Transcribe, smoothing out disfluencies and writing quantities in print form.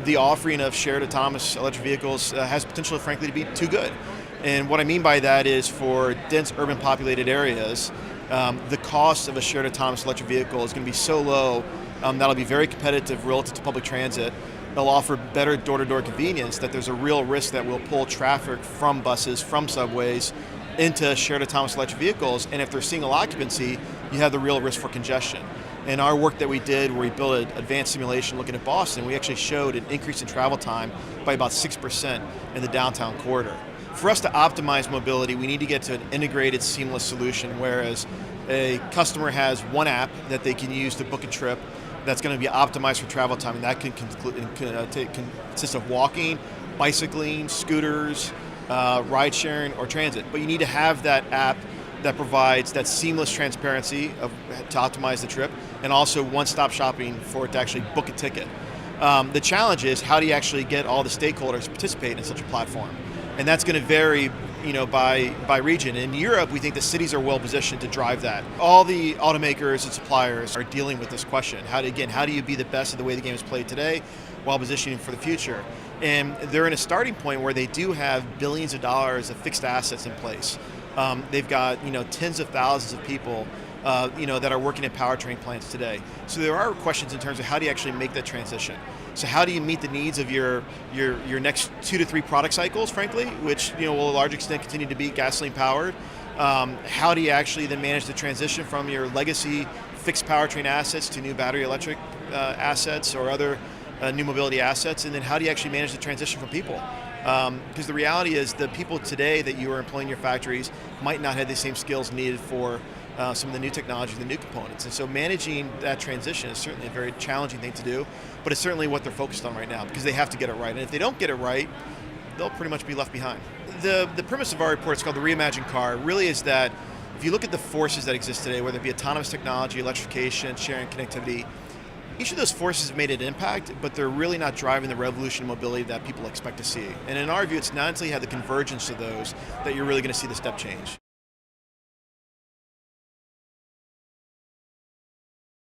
the offering of shared autonomous electric vehicles has potential, frankly, to be too good. And what I mean by that is for dense urban populated areas, the cost of a shared autonomous electric vehicle is going to be so low that'll be very competitive relative to public transit. They'll offer better door-to-door convenience that there's a real risk that will pull traffic from buses, from subways, into shared autonomous electric vehicles, and if they're single occupancy, you have the real risk for congestion. In our work that we did, where we built an advanced simulation looking at Boston, we actually showed an increase in travel time by about 6% in the downtown corridor. For us to optimize mobility, we need to get to an integrated, seamless solution, whereas a customer has one app that they can use to book a trip that's going to be optimized for travel time, and that can consist of walking, bicycling, scooters, ride sharing, or transit. But you need to have that app that provides that seamless transparency to optimize the trip, and also one-stop shopping for it to actually book a ticket. The challenge is, how do you actually get all the stakeholders to participate in such a platform? And that's going to vary, by region. In Europe, we think the cities are well positioned to drive that. All the automakers and suppliers are dealing with this question. How do you be the best of the way the game is played today while positioning for the future? And they're in a starting point where they do have billions of dollars of fixed assets in place. They've got tens of thousands of people that are working in powertrain plants today. So there are questions in terms of how do you actually make that transition. So how do you meet the needs of your next 2 to 3 product cycles, frankly, which will to a large extent continue to be gasoline powered? How do you actually then manage the transition from your legacy fixed powertrain assets to new battery electric assets or other new mobility assets? And then how do you actually manage the transition for people? Because the reality is the people today that you are employing in your factories might not have the same skills needed for some of the new technologies, the new components. And so managing that transition is certainly a very challenging thing to do, but it's certainly what they're focused on right now, because they have to get it right. And if they don't get it right, they'll pretty much be left behind. The premise of our report is called the Reimagined Car. Really is that if you look at the forces that exist today, whether it be autonomous technology, electrification, sharing, connectivity, each of those forces have made an impact, but they're really not driving the revolution in mobility that people expect to see. And in our view, it's not until you have the convergence of those that you're really going to see the step change.